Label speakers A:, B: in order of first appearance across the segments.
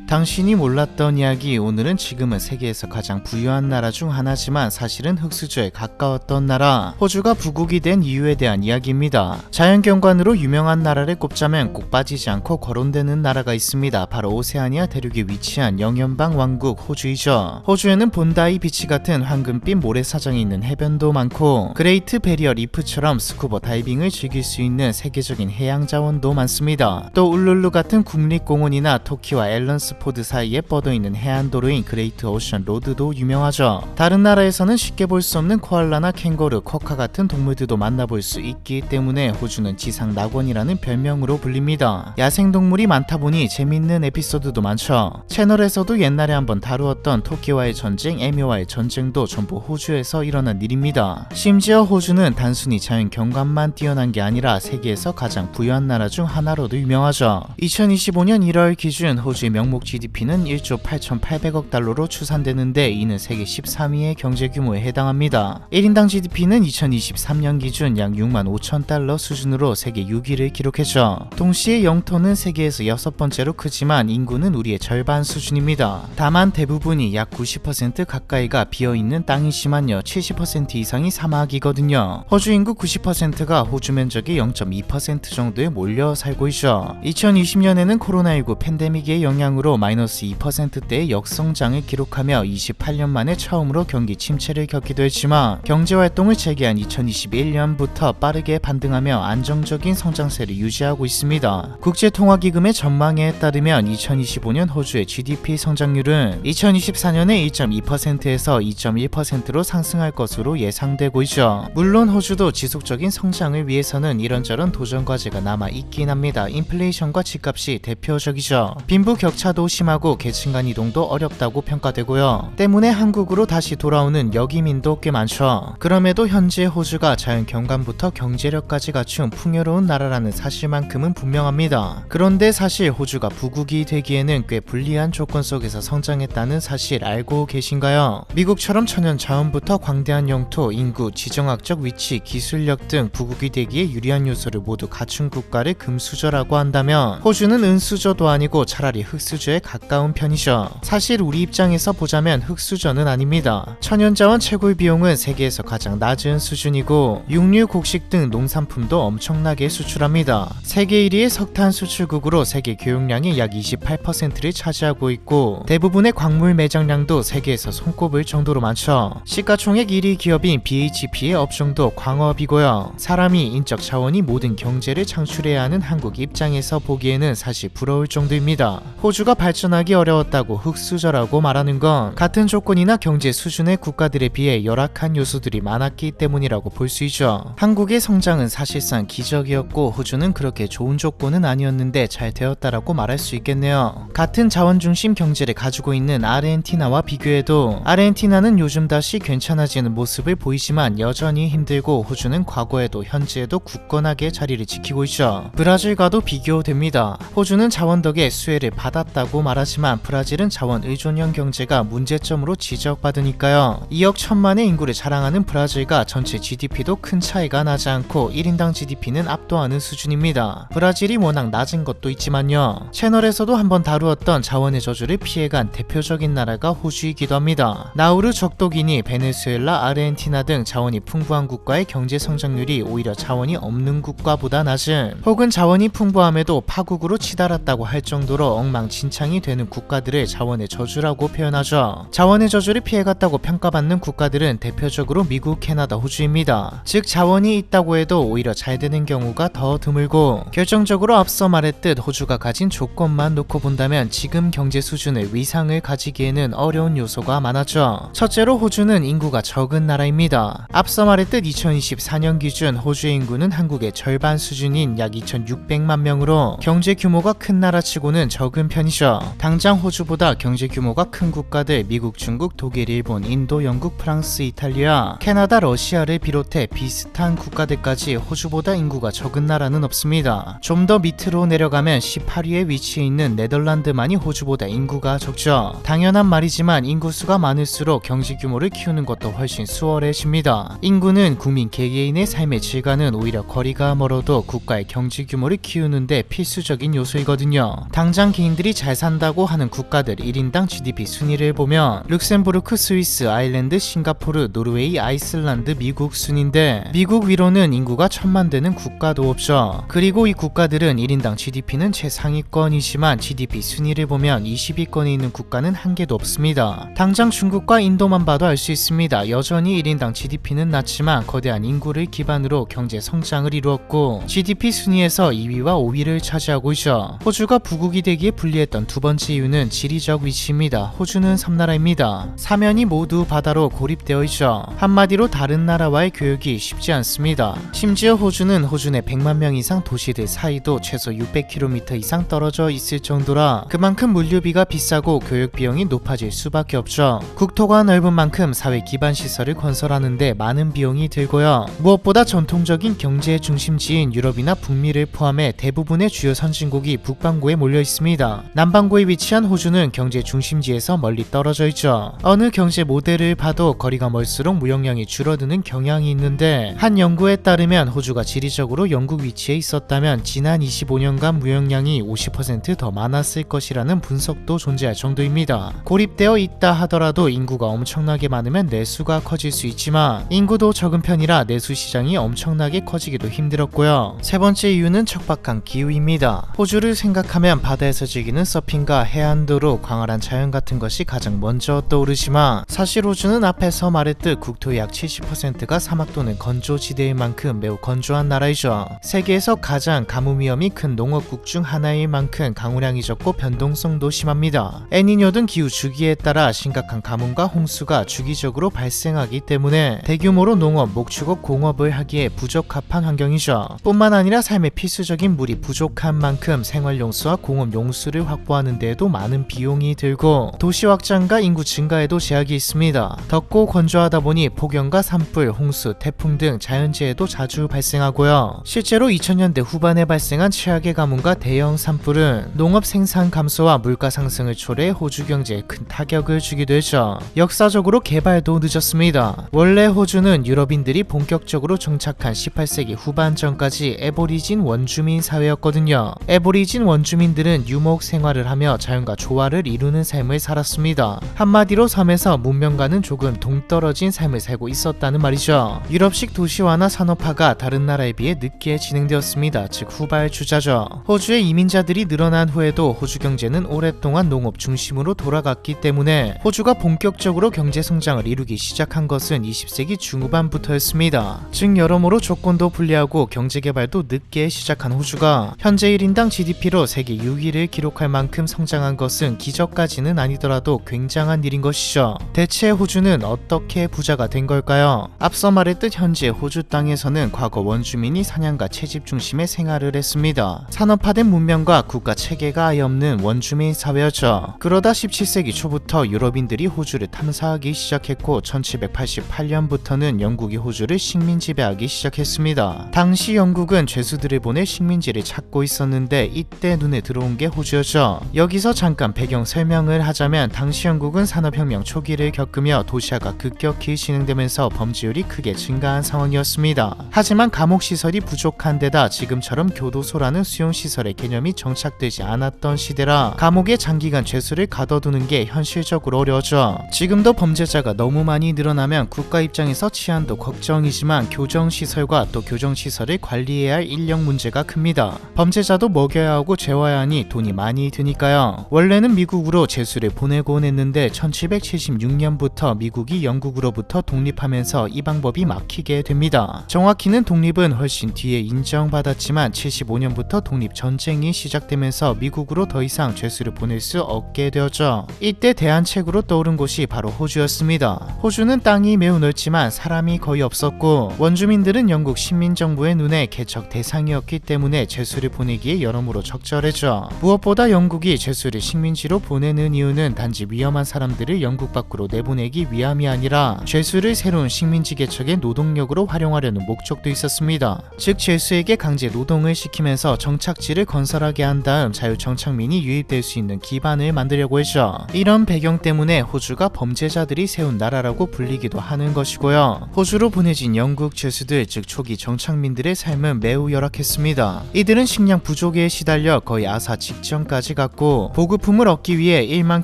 A: 당신이 몰랐던 이야기. 오늘은 지금은 세계에서 가장 부유한 나라 중 하나지만 사실은 흙수저에 가까웠던 나라, 호주가 부국이 된 이유에 대한 이야기입니다. 자연경관으로 유명한 나라를 꼽자면 꼭 빠지지 않고 거론되는 나라가 있습니다. 바로 오세아니아 대륙에 위치한 영연방 왕국 호주이죠. 호주에는 본다이 비치 같은 황금빛 모래사장이 있는 해변도 많고, 그레이트 베리어 리프처럼 스쿠버 다이빙을 즐길 수 있는 세계적인 해양 자원도 많습니다. 또 울룰루 같은 국립공원이나 토키와 앨런스포드 사이에 뻗어있는 해안도로인 그레이트 오션 로드도 유명하죠. 다른 나라에서는 쉽게 볼 수 없는 코알라나 캥거루, 쿼카 같은 동물들도 만나볼 수 있기 때문에 호주는 지상 낙원이라는 별명으로 불립니다. 야생동물이 많다 보니 재밌는 에피소드도 많죠. 채널에서도 옛날에 한번 다루었던 토끼와의 전쟁, 에미와의 전쟁도 전부 호주에서 일어난 일입니다. 심지어 호주는 단순히 자연 경관만 뛰어난 게 아니라 세계에서 가장 부유한 나라 중 하나로도 유명하죠. 2025년 1월 기준 호주의 명목 GDP는 1조 8,800억 달러로 추산되는데 이는 세계 13위의 경제 규모에 해당합니다. 1인당 GDP는 2023년 기준 약 6만 5천 달러 수준으로 세계 6위를 기록했죠. 동시에 영토는 세계에서 6번째로 크지만 인구는 우리의 절반 수준입니다. 다만 대부분이 약 90% 가까이가 비어있는 땅이지만요, 70% 이상이 사막이거든요. 호주 인구 90%가 호주 면적의 0.2% 정도에 몰려 살고 있죠. 2020년에는 코로나19 팬데믹의 영향으로 마이너스 2%대의 역성장을 기록하며 28년 만에 처음으로 경기 침체를 겪기도 했지만 경제활동을 재개한 2021년부터 빠르게 반등하며 안정적인 성장세를 유지하고 있습니다. 국제통화기금의 전망에 따르면 2025년 호주의 GDP 성장률은 2024년에 1.2%에서 2.1%로 상승할 것으로 예상되고 있죠. 물론 호주도 지속적인 성장을 위해서는 이런저런 도전과제가 남아있긴 합니다. 인플레이션과 집값이 대표적이죠. 빈부격차도 심하고 계층 간 이동도 어렵다고 평가되고요. 때문에 한국으로 다시 돌아오는 여기민도 꽤 많죠. 그럼에도 현재 호주가 자연 경관부터 경제력까지 갖춘 풍요로운 나라라는 사실만큼은 분명합니다. 그런데 사실 호주가 부국이 되기에는 꽤 불리한 조건 속에서 성장했다는 사실 알고 계신가요? 미국처럼 천연 자원부터 광대한 영토, 인구, 지정학적 위치, 기술력 등 부국이 되기에 유리한 요소를 모두 갖춘 국가를 금수저라고 한다면 호주는 은수저도 아니고 차라리 흙수저에 가까운 편이죠. 사실 우리 입장에서 보자면 흙수저는 아닙니다. 천연자원 채굴 비용은 세계에서 가장 낮은 수준이고 육류, 곡식 등 농산품도 엄청나게 수출합니다. 세계 1위의 석탄 수출국으로 세계 교역량의 약 28%를 차지하고 있고 대부분의 광물 매장량도 세계에서 손꼽을 정도로 많죠. 시가총액 1위 기업인 BHP의 업종도 광업이고요. 사람이 인적 자원이 모든 경제를 창출해야 하는 한국 입장에서 보기에는 사실 부러울 정도입니다. 호주가 발전하기 어려웠다고 흙수저라고 말하는 건 같은 조건이나 경제 수준의 국가들에 비해 열악한 요소들이 많았기 때문이라고 볼 수 있죠. 한국의 성장은 사실상 기적이었고 호주는 그렇게 좋은 조건은 아니었는데 잘 되었다라고 말할 수 있겠네요. 같은 자원 중심 경제를 가지고 있는 아르헨티나와 비교해도 아르헨티나는 요즘 다시 괜찮아지는 모습을 보이지만 여전히 힘들고 호주는 과거에도 현재에도 굳건하게 자리를 지키고 있죠. 브라질과도 비교됩니다. 호주는 자원 덕에 수혜를 받았다고 말하지만 브라질은 자원 의존형 경제가 문제점으로 지적받으니까요. 2억 1천만의 인구를 자랑하는 브라질과 전체 GDP도 큰 차이가 나지 않고 1인당 GDP는 압도하는 수준입니다. 브라질이 워낙 낮은 것도 있지만요. 채널에서도 한번 다루었던 자원의 저주를 피해간 대표적인 나라가 호주이기도 합니다. 나우루, 적도기니, 베네수엘라, 아르헨티나 등 자원이 풍부한 국가의 경제 성장률이 오히려 자원이 없는 국가보다 낮은, 혹은 자원이 풍부함에도 파국으로 치달았다고 할 정도로 엉망진창이 되는 국가들을 자원의 저주라고 표현하죠. 자원의 저주를 피해갔다고 평가받는 국가들은 대표적으로 미국, 캐나다, 호주입니다. 즉 자원이 있다고 해도 오히려 잘 되는 경우가 더 드물고, 결정적으로 앞서 말했듯 호주가 가진 조건만 놓고 본다면 지금 경제 수준의 위상을 가지기에는 어려운 요소가 많았죠. 첫째로 호주는 인구가 적은 나라입니다. 앞서 말했듯 2024년 기준 호주의 인구는 한국의 절반 수준인 약 2,600만 명으로 경제 규모가 큰 나라치고는 적은 편이죠. 당장 호주보다 경제 규모가 큰 국가들 미국, 중국, 독일, 일본, 인도, 영국, 프랑스, 이탈리아, 캐나다, 러시아를 비롯해 비슷한 국가들까지 호주보다 인구가 적은 나라는 없습니다. 좀 더 밑으로 내려가면 18위에 위치해 있는 네덜란드만이 호주보다 인구가 적죠. 당연한 말이지만 인구수가 많을수록 경제 규모를 키우는 것도 훨씬 수월해집니다. 인구는 국민 개개인의 삶의 질과는 오히려 거리가 멀어도 국가의 경제 규모를 키우는데 필수적인 요소이거든요. 당장 개인들이 잘 산다고 하는 국가들 1인당 GDP 순위를 보면 룩셈부르크, 스위스, 아일랜드, 싱가포르, 노르웨이, 아이슬란드, 미국 순인데 미국 위로는 인구가 1000만 되는 국가도 없죠. 그리고 이 국가들은 1인당 GDP는 최상위권이지만 GDP 순위를 보면 20위권에 있는 국가는 한 개도 없습니다. 당장 중국과 인도만 봐도 알 수 있습니다. 여전히 1인당 GDP는 낮지만 거대한 인구를 기반으로 경제 성장을 이루었고 GDP 순위에서 2위와 5위를 차지하고 있죠. 호주가 부국이 되기에 불리했던 두 번째 이유는 지리적 위치입니다. 호주는 섬나라입니다. 사면이 모두 바다로 고립되어 있죠. 한마디로 다른 나라와의 교역이 쉽지 않습니다. 심지어 호주는 호주 내 100만 명 이상 도시들 사이도 최소 600km 이상 떨어져 있을 정도라 그만큼 물류비가 비싸고 교역 비용이 높아질 수밖에 없죠. 국토가 넓은 만큼 사회 기반 시설을 건설하는데 많은 비용이 들고요. 무엇보다 전통적인 경제의 중심지인 유럽이나 북미를 포함해 대부분의 주요 선진국이 북반구에 몰려 있습니다. 남반구에 위치한 호주는 경제 중심지에서 멀리 떨어져 있죠. 어느 경제 모델을 봐도 거리가 멀수록 무역량이 줄어드는 경향이 있는데 한 연구에 따르면 호주가 지리적으로 영국 위치에 있었다면 지난 25년간 무역량이 50% 더 많았을 것이라는 분석도 존재할 정도입니다. 고립되어 있다 하더라도 인구가 엄청나게 많으면 내수가 커질 수 있지만 인구도 적은 편이라 내수 시장이 엄청나게 커지기도 힘들었고요. 세 번째 이유는 척박한 기후입니다. 호주를 생각하면 바다에서 즐기는 서핑과 해안도로, 광활한 자연 같은 것이 가장 먼저 떠오르지만 사실 호주는 앞에서 말했듯 국토의 약 70%가 사막 또는 건조지대인 만큼 매우 건조한 나라이죠. 세계에서 가장 가뭄 위험이 큰 농업국 중 하나인 만큼 강우량이 적고 변동성도 심합니다. 엘니뇨 등 기후 주기에 따라 심각한 가뭄과 홍수가 주기적으로 발생하기 때문에 대규모로 농업, 목축업, 공업을 하기에 부적합한 환경이죠. 뿐만 아니라 삶의 필수적인 물이 부족한 만큼 생활용수와 공업용수를 확보하는 데에도 많은 비용이 들고 도시 확장과 인구 증가에도 제약이 있습니다. 덥고 건조하다 보니 폭염과 산불, 홍수, 태풍 등 자연재해도 자주 발생하고요. 실제로 2000년대 후반에 발생한 최악의 가뭄과 대형 산불은 농업 생산 감소와 물가 상승을 초래해 호주 경제에 큰 타격을 주기도 했죠. 역사적으로 개발도 늦었습니다. 원래 호주는 유럽인들이 본격적으로 정착한 18세기 후반 전까지 애보리진 원주민 사회였거든요. 애보리진 원주민들은 유목 생활을 하며 자연과 조화를 이루는 삶을 살았습니다. 한마디로 섬에서 문명과는 조금 동떨어진 삶을 살고 있었다는 말이죠. 유럽식 도시화나 산업화가 다른 나라에 비해 늦게 진행되었습니다. 즉 후발주자죠. 호주의 이민자들이 늘어난 후에도 호주 경제는 오랫동안 농업 중심으로 돌아갔기 때문에 호주가 본격적으로 경제 성장을 이루기 시작한 것은 20세기 중후반부터였습니다. 즉 여러모로 조건도 불리하고 경제 개발도 늦게 시작한 호주가 현재 1인당 GDP로 세계 6위를 기록할 만큼 성장한 것은 기적까지는 아니더라도 굉장한 일인 것이죠. 대체 호주는 어떻게 부자가 된 걸까요? 앞서 말했듯 현재 호주 땅에서는 과거 원주민이 사냥과 채집 중심의 생활을 했습니다. 산업화된 문명과 국가 체계가 아예 없는 원주민 사회였죠. 그러다 17세기 초부터 유럽인들이 호주를 탐사하기 시작했고 1788년부터는 영국이 호주를 식민 지배하기 시작했습니다. 당시 영국은 죄수들을 보내 식민지를 찾고 있었는데 이때 눈에 들어온 게 호주였죠. 여기서 잠깐 배경 설명을 하자면 당시 영국은 산업혁명 초기를 겪으며 도시화가 급격히 진행되면서 범죄율이 크게 증가한 상황이었습니다. 하지만 감옥시설이 부족한 데다 지금처럼 교도소라는 수용시설의 개념이 정착되지 않았던 시대라 감옥에 장기간 죄수를 가둬두는 게 현실적으로 어려웠죠. 지금도 범죄자가 너무 많이 늘어나면 국가 입장에서 치안도 걱정이지만 교정시설과 또 교정시설을 관리해야 할 인력 문제가 큽니다. 범죄자도 먹여야 하고 재워야 하니 돈이 많이 드니까요. 원래는 미국으로 죄수를 보내곤 했는데 1776년부터 미국이 영국으로부터 독립하면서 이 방법이 막히게 됩니다. 정확히는 독립은 훨씬 뒤에 인정받았지만 75년부터 독립전쟁이 시작되면서 미국으로 더 이상 죄수를 보낼 수 없게 되었죠. 이때 대안책으로 떠오른 곳이 바로 호주였습니다. 호주는 땅이 매우 넓지만 사람이 거의 없었고 원주민들은 영국 식민정부의 눈에 개척 대상이었기 때문에 죄수를 보내기에 여러모로 적절했죠. 무엇보다 영국이 죄수를 식민지로 보내는 이유는 단지 위험한 사람들을 영국 밖으로 내보내기 위함이 아니라 죄수를 새로운 식민지 개척의 노동력으로 활용하려는 목적도 있었습니다. 즉 죄수에게 강제 노동을 시키면서 정착지를 건설하게 한 다음 자유정착민이 유입될 수 있는 기반을 만들려고 했죠. 이런 배경 때문에 호주가 범죄자들이 세운 나라라고 불리기도 하는 것이고요. 호주로 보내진 영국 죄수들 즉 초기 정착민들의 삶은 매우 열악했습니다. 이들은 식량 부족에 시달려 거의 아사 직전까지 갔고 받고 보급품을 얻기 위해 1만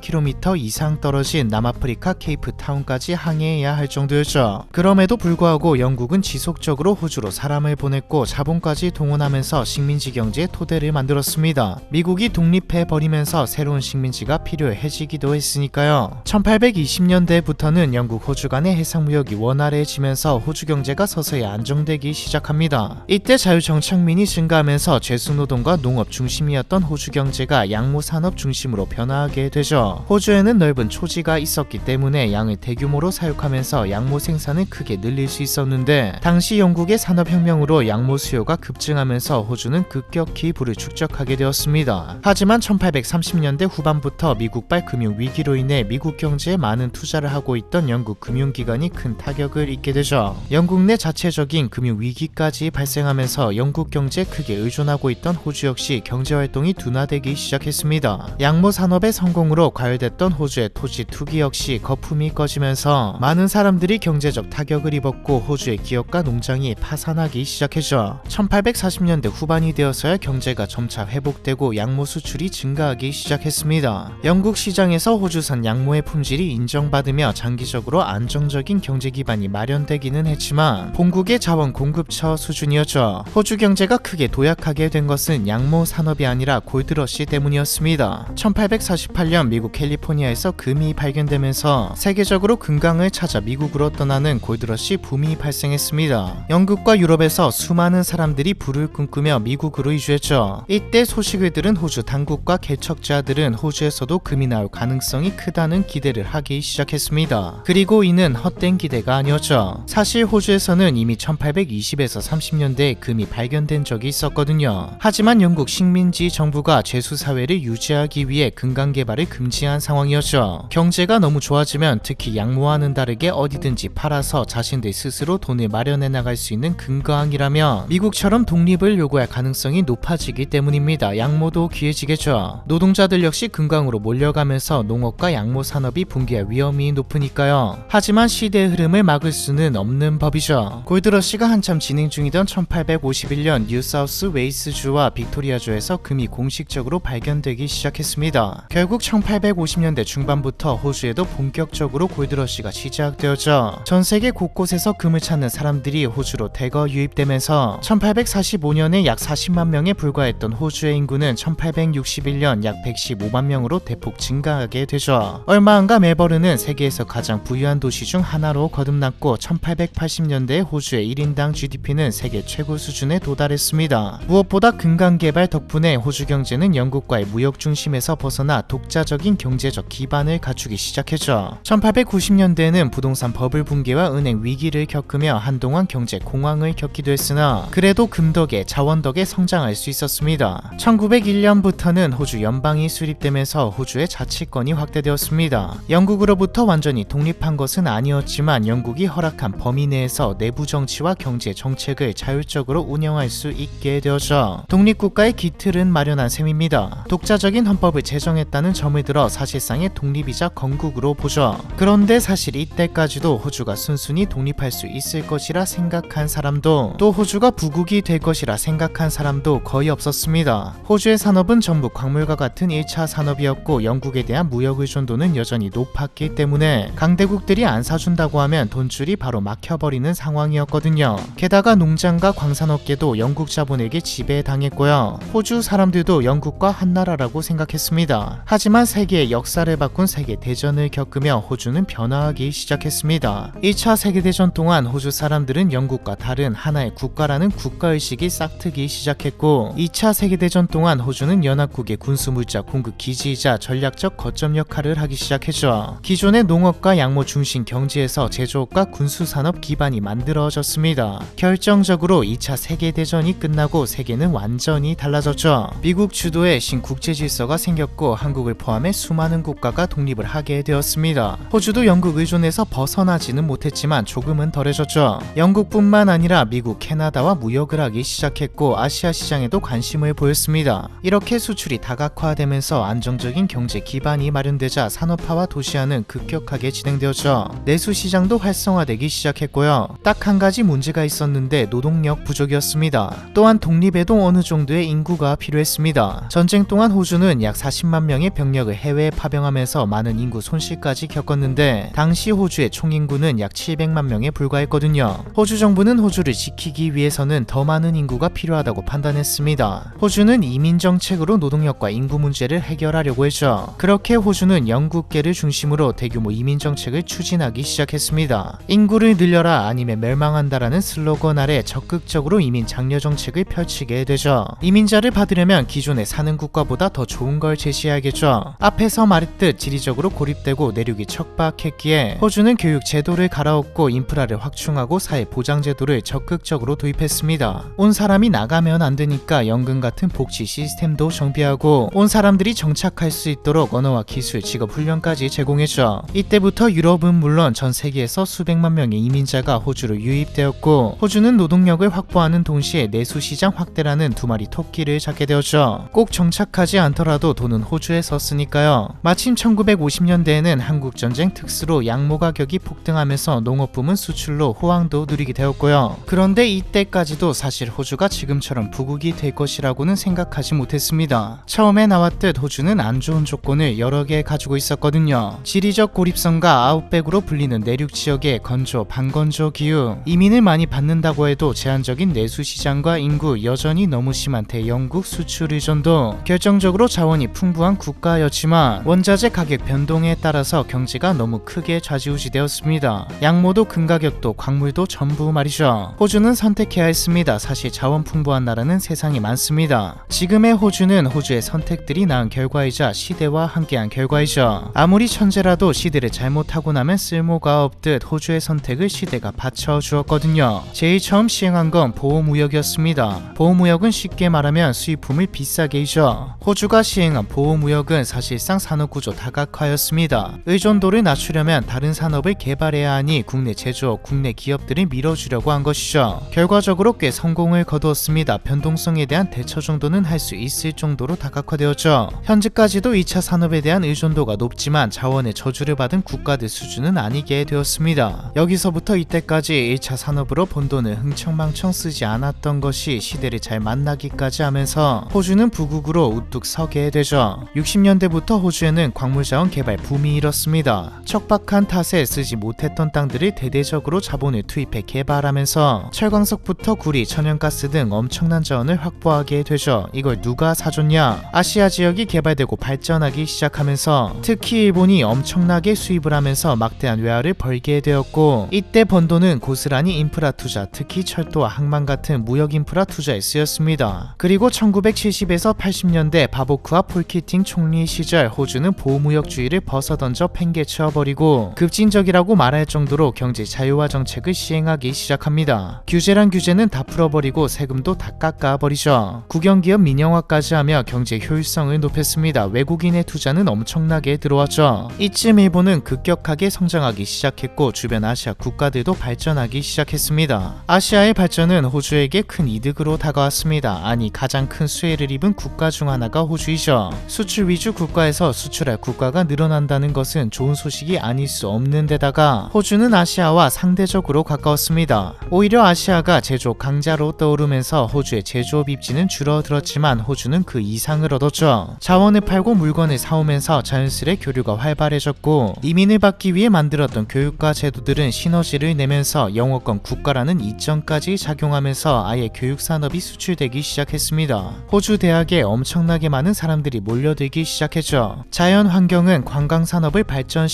A: 킬로미터 이상 떨어진 남아프리카 케이프타운까지 항해해야 할 정도였죠. 그럼에도 불구하고 영국은 지속적으로 호주로 사람을 보냈고 자본까지 동원하면서 식민지 경제의 토대를 만들었습니다. 미국이 독립해버리면서 새로운 식민지가 필요해지기도 했으니까요. 1820년대부터는 영국 호주 간의 해상무역이 원활해지면서 호주 경제가 서서히 안정되기 시작합니다. 이때 자유정착민이 증가하면서 죄수노동과 농업 중심이었던 호주 경제가 양모산업 중심으로 변화하게 되죠. 호주에는 넓은 초지가 있었기 때문에 양을 대규모로 사육하면서 양모 생산을 크게 늘릴 수 있었는데 당시 영국의 산업혁명으로 양모 수요가 급증하면서 호주는 급격히 부를 축적하게 되었습니다. 하지만 1830년대 후반부터 미국발 금융위기로 인해 미국 경제에 많은 투자를 하고 있던 영국 금융기관이 큰 타격을 입게 되죠. 영국 내 자체적인 금융위기까지 발생하면서 영국 경제에 크게 의존하고 있던 호주 역시 경제활동이 둔화되기 시작했습니다. 양모 산업의 성공으로 과열됐던 호주의 토지 투기 역시 거품이 꺼지면서 많은 사람들이 경제적 타격을 입었고 호주의 기업과 농장이 파산하기 시작했죠. 1840년대 후반이 되어서야 경제가 점차 회복되고 양모 수출이 증가하기 시작했습니다. 영국 시장에서 호주산 양모의 품질이 인정받으며 장기적으로 안정적인 경제 기반이 마련되기는 했지만 본국의 자원 공급처 수준이었죠. 호주 경제가 크게 도약하게 된 것은 양모 산업이 아니라 골드러시 때문이었습니다. 1848년 미국 캘리포니아에서 금이 발견되면서 세계적으로 금강을 찾아 미국으로 떠나는 골드러시 붐이 발생했습니다. 영국과 유럽에서 수많은 사람들이 불을 꿈꾸며 미국으로 이주했죠. 이때 소식을 들은 호주 당국과 개척자들은 호주에서도 금이 나올 가능성이 크다는 기대를 하기 시작했습니다. 그리고 이는 헛된 기대가 아니었죠. 사실 호주에서는 이미 1820에서 30년대에 금이 발견된 적이 있었거든요. 하지만 영국 식민지 정부가 죄수사회를 유지하기 위해 금강 개발을 금지한 상황이었죠. 경제가 너무 좋아지면 특히 양모와는 다르게 어디든지 팔아서 자신들 스스로 돈을 마련해 나갈 수 있는 금강이라면 미국처럼 독립을 요구할 가능성이 높아지기 때문입니다. 양모도 귀해지겠죠. 노동자들 역시 금강으로 몰려가면서 농업과 양모 산업이 붕괴할 위험이 높으니까요. 하지만 시대의 흐름을 막을 수는 없는 법이죠. 골드러시가 한참 진행 중이던 1851년 뉴사우스 웨일스주와 빅토리아주에서 금이 공식적으로 발견되기 시작했습니다. 결국 1850년대 중반부터 호주에도 본격적으로 골드러시가 시작되었죠. 전세계 곳곳에서 금을 찾는 사람들이 호주로 대거 유입되면서 1845년에 약 40만 명에 불과했던 호주의 인구는 1861년 약 115만 명으로 대폭 증가하게 되죠. 얼마 안가 멜버른은 세계에서 가장 부유한 도시 중 하나로 거듭났고 1880년대 호주의 1인당 GDP는 세계 최고 수준에 도달했습니다. 무엇보다 금강 개발 덕분에 호주 경제는 영국과의 무역 중심에서 벗어나 독자적인 경제적 기반을 갖추기 시작했죠. 1890년대에는 부동산 버블 붕괴와 은행 위기를 겪으며 한동안 경제 공황을 겪기도 했으나 그래도 금 덕에 자원 덕에 성장할 수 있었습니다. 1901년부터는 호주 연방이 수립되면서 호주의 자치권이 확대되었습니다. 영국으로부터 완전히 독립한 것은 아니었지만 영국이 허락한 범위 내에서 내부 정치와 경제 정책을 자율적으로 운영할 수 있게 되었죠. 독립국가의 기틀은 마련한 셈입니다. 독자적인 헌법을 제정했다는 점을 들어 사실상의 독립이자 건국으로 보죠. 그런데 사실 이때까지도 호주가 순순히 독립할 수 있을 것이라 생각한 사람도 또 호주가 부국이 될 것이라 생각한 사람도 거의 없었습니다. 호주의 산업은 전부 광물과 같은 1차 산업이었고 영국에 대한 무역 의존도는 여전히 높았기 때문에 강대국들이 안 사준다고 하면 돈줄이 바로 막혀버리는 상황이었거든요. 게다가 농장과 광산업계도 영국 자본에게 지배당했고요. 호주 사람들도 영국과 한나라라고 생각했습니다. 하지만 세계의 역사를 바꾼 세계대전을 겪으며 호주는 변화하기 시작했습니다. 1차 세계대전 동안 호주 사람들은 영국과 다른 하나의 국가라는 국가의식이 싹트기 시작했고 2차 세계대전 동안 호주는 연합국의 군수물자 공급 기지이자 전략적 거점 역할을 하기 시작했죠. 기존의 농업과 양모 중심 경제에서 제조업과 군수산업 기반이 만들어졌습니다. 결정적으로 2차 세계대전이 끝나고 세계는 완전히 달라졌죠. 미국 주도의 신국제질서가 생겼고 한국을 포함해 수많은 국가가 독립을 하게 되었습니다. 호주도 영국 의존에서 벗어나지는 못했지만 조금은 덜해졌죠. 영국뿐만 아니라 미국, 캐나다와 무역을 하기 시작했고 아시아 시장에도 관심을 보였습니다. 이렇게 수출이 다각화되면서 안정적인 경제 기반이 마련되자 산업화와 도시화는 급격하게 진행되었죠. 내수 시장도 활성화되기 시작했고요. 딱 한 가지 문제가 있었는데 노동력 부족이었습니다. 또한 독립에도 어느 정도의 인구가 필요했습니다. 전쟁 동안 호주는 약 40만 명의 병력을 해외에 파병하면서 많은 인구 손실까지 겪었는데 당시 호주의 총인구는 약 700만 명에 불과했거든요. 호주 정부는 호주를 지키기 위해서는 더 많은 인구가 필요하다고 판단했습니다. 호주는 이민 정책으로 노동력과 인구 문제를 해결하려고 했죠. 그렇게 호주는 영국계를 중심으로 대규모 이민 정책을 추진하기 시작했습니다. 인구를 늘려라 아니면 멸망한다라는 슬로건 아래 적극적으로 이민 장려 정책을 펼치게 되죠. 이민자를 받으려면 기존에 사는 국가보다 더 좋은 걸 제시해야겠죠. 앞에서 말했듯 지리적으로 고립되고 내륙이 척박했기에 호주는 교육 제도를 갈아엎고 인프라를 확충하고 사회 보장 제도를 적극적으로 도입했습니다. 온 사람이 나가면 안 되니까 연금 같은 복지 시스템도 정비하고 온 사람들이 정착할 수 있도록 언어와 기술, 직업 훈련까지 제공했죠. 이때부터 유럽은 물론 전 세계에서 수백만 명의 이민자가 호주로 유입되었고 호주는 노동력을 확보하는 동시에 내수 시장 확대라는 두 마리 토끼를 잡게 되었죠. 꼭 정착하지 않더라도 돈은 호주에 썼으니까요. 마침 1950년대에는 한국전쟁 특수로 양모 가격이 폭등하면서 농업부문 수출로 호황도 누리게 되었고요. 그런데 이때까지도 사실 호주가 지금처럼 부국이 될 것이라고는 생각하지 못했습니다. 처음에 나왔듯 호주는 안 좋은 조건을 여러 개 가지고 있었거든요. 지리적 고립성과 아웃백으로 불리는 내륙 지역의 건조, 반건조 기후, 이민을 많이 받는다고 해도 제한적인 내수 시장과 인구, 여전히 너무 심한 대영국 수출 의존도, 결정적으로 자원이 풍부한 국가였지만 원자재 가격 변동에 따라서 경제가 너무 크게 좌지우지되었습니다. 양모도 금가격도 광물도 전부 말이죠. 호주는 선택해야 했습니다. 사실 자원 풍부한 나라는 세상에 많습니다. 지금의 호주는 호주의 선택들이 낳은 결과이자 시대와 함께한 결과이죠. 아무리 천재라도 시대를 잘못하고 나면 쓸모가 없듯 호주의 선택을 시대가 받쳐주었거든요. 제일 처음 시행한 건 보호무역이었습니다. 보호무역은 쉽게 말하면 수입품을 비싸게 이죠. 호주가 시행한 보호무역은 사실상 산업구조 다각화였습니다. 의존도를 낮추려면 다른 산업을 개발해야 하니 국내 제조업, 국내 기업들을 밀어주려고 한 것이죠. 결과적으로 꽤 성공을 거두었습니다. 변동성에 대한 대처 정도는 할 수 있을 정도로 다각화되었죠. 현재까지도 2차 산업에 대한 의존도가 높지만 자원의 저주를 받은 국가들 수준은 아니게 되었습니다. 여기서부터 이때까지 1차 산업으로 번 돈을 흥청망청 쓰지 않았던 것이 시대를 잘 만나기까지 하면서 호주는 부국으로 우뚝 서게 되죠. 60년대부터 호주에는 광물자원 개발 붐이 일었습니다. 척박한 탓에 쓰지 못했던 땅들을 대대적으로 자본을 투입해 개발하면서 철광석부터 구리, 천연가스 등 엄청난 자원을 확보하게 되죠. 이걸 누가 사줬냐? 아시아 지역이 개발되고 발전하기 시작하면서 특히 일본이 엄청나게 수입을 하면서 막대한 외화를 벌게 되었고, 이때 번 돈은 고스란히 인프라 투자, 특히 철도와 항만 같은 무역 인프라 투자에 쓰였습니다. 그리고 1970에서 80년대 바보크와 폴키팅 총리 시절 호주는 보호무역주의를 벗어던져 팽개쳐버리고 급진적이라고 말할 정도로 경제 자유화 정책을 시행하기 시작합니다. 규제란 규제는 다 풀어버리고 세금도 다 깎아버리죠. 국영기업 민영화까지 하며 경제 효율성을 높였습니다. 외국인의 투자는 엄청나게 들어왔죠. 이쯤 일본은 급격하게 성장하기 시작했고 주변 아시아 국가들도 발전하기 시작했습니다. 아시아의 발전은 호주에게 큰 이득으로 다가왔습니다. 아니 가장 큰 수혜를 입은 국가 중 하나가 호주이죠. 수출 위주 국가에서 수출할 국가가 늘어난다는 것은 좋은 소식이 아닐 수 없는 데다가 호주는 아시아와 상대적으로 가까웠습니다. 오히려 아시아가 제조업 강자로 떠오르면서 호주의 제조업 입지는 줄어들었지만 호주는 그 이상을 얻었죠. 자원을 팔고 물건을 사오면서 자연스레 교류가 활발해졌고 이민을 받기 위해 만들었던 교육과 제도들은 시너지를 내면서 영어권 국가라는 이점까지 작용하면서 아예 교육산업이 수출되기 시작했습니다. 호주 대학에 엄청나게 많은 사람들이 몰려들기 시작했죠. 자연 환경은 관광산업을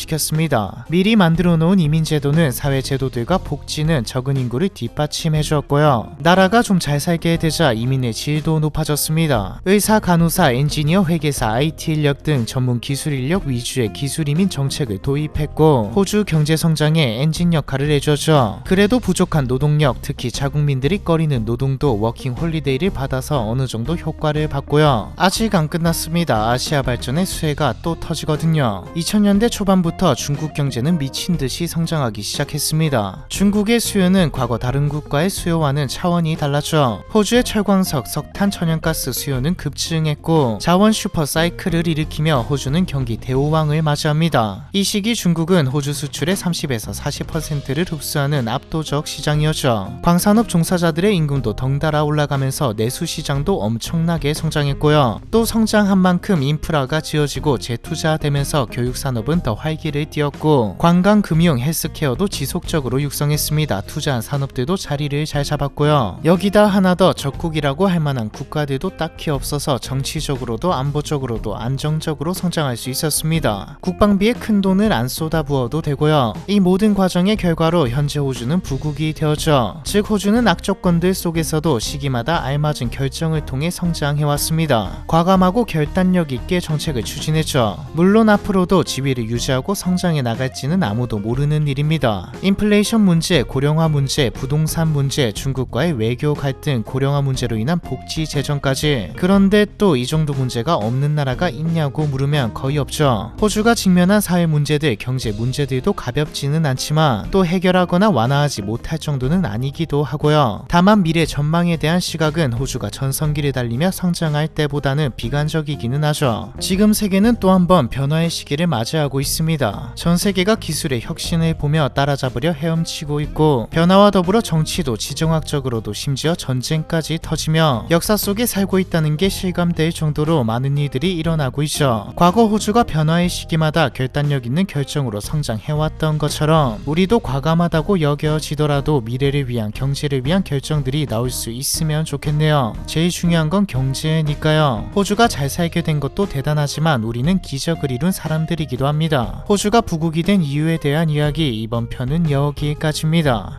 A: 발전시켰습니다. 미리 만들어 놓은 이민제도는 사회제도들과 복지는 적은 인구를 뒷받침해 주었고요. 나라가 좀 잘 살게 되자 이민의 질도 높아졌습니다. 의사, 간호사, 엔지니어, 회계사, IT 인력 등 전문 기술 인력 위주의 기술 이민 정책을 도입했고 호주 경제 성장에 엔진 역할을 해줬죠. 그래도 부족한 노동력, 특히 자국민들이 꺼리는 노동도 워킹 홀리데이를 받아서 어느 정도 효과를 봤고요. 아직 안 끝났습니다. 아시아 발전의 수혜가 또 터지거든요. 2000년대 초반부터 중국 경제는 미친 듯이 성장하기 시작했습니다. 중국의 수요는 과거 다른 국가의 수요와는 차원이 달랐죠. 호주의 철광석, 석탄, 천연가스 수요는 급증했고 자원 슈퍼 사이클을 일으키며 호주는 경기 대호황을 맞이합니다. 이 시기 중국은 호주 수출의 30에서 40%를 흡수하는 압도적 시장이었죠. 광산업 종사자들의 임금도 덩달아 올라가면서 내수 시장도 엄청나게 성장했고요. 또 성장한 만큼 인프라가 지어지고 재투자되면서 교육산업은 더 활기를 띠었고 관광, 금융, 헬스케어도 지속적으로 육성했습니다. 투자한 산업들도 자리를 잘 잡았고요. 여기다 하나 더, 적국이라고 할 만한 국가들도 딱히 없어서 정치적으로도 안보적으로도 안정적으로 성장할 수 있었습니다. 국방비에 큰 돈을 안 쏟아부어도 되고요. 이 모든 과정의 결과로 현재 호주는 부국이 되었죠. 즉 호주는 악조건들 속에서도 시기마다 알맞은 결정을 통해 성장해왔습니다. 과감하고 결단력 있게 정책을 추진했죠. 물론 앞으로도 지위를 유지하고 성장해 나갈지는 아무도 모르는 일입니다. 인플레이션 문제, 고령화 문제, 부동산 문제, 중국과의 외교 갈등, 고령화 문제로 인한 복지 재정까지. 그런데 또 이 정도 문제가 없는 나라가 있냐고 물으면 거의 없죠. 호주가 직면한 사회 문제들, 경제 문제들도 가볍지는 않지만 또 해결하거나 완화하지 못할 정도는 아니기도 하고요. 다만 미래 전망에 대한 시각은 호주가 전성기를 달리며 성장할 때보다는 비관적이기는 하죠. 지금 세계는 또 한 번 변화의 시기를 맞이하고 있습니다. 전 세계가 기술의 혁신을 보며 따라잡으려 헤엄치고 있고 변화와 더불어 정치도 지정학적으로도 심지어 전쟁까지 터지며 역사 속에 살고 있다는 게 실감될 정도로 많은 일들이 일어나고 있죠. 과거 호주가 변화의 시기마다 결단력 있는 결정으로 성장해왔던 것처럼 우리도 과감하다고 여겨지더라도 미래를 위한, 경제를 위한 결정들이 나올 수 있으면 좋겠네요. 제일 중요한 건 경제니까요. 호주가 잘 살게 된 것도 대단하지만 우리는 기적을 이룬 사람들이기도 합니다. 호주가 부국이 된 이유에 대한 이야기, 이번 편은 여기까지입니다.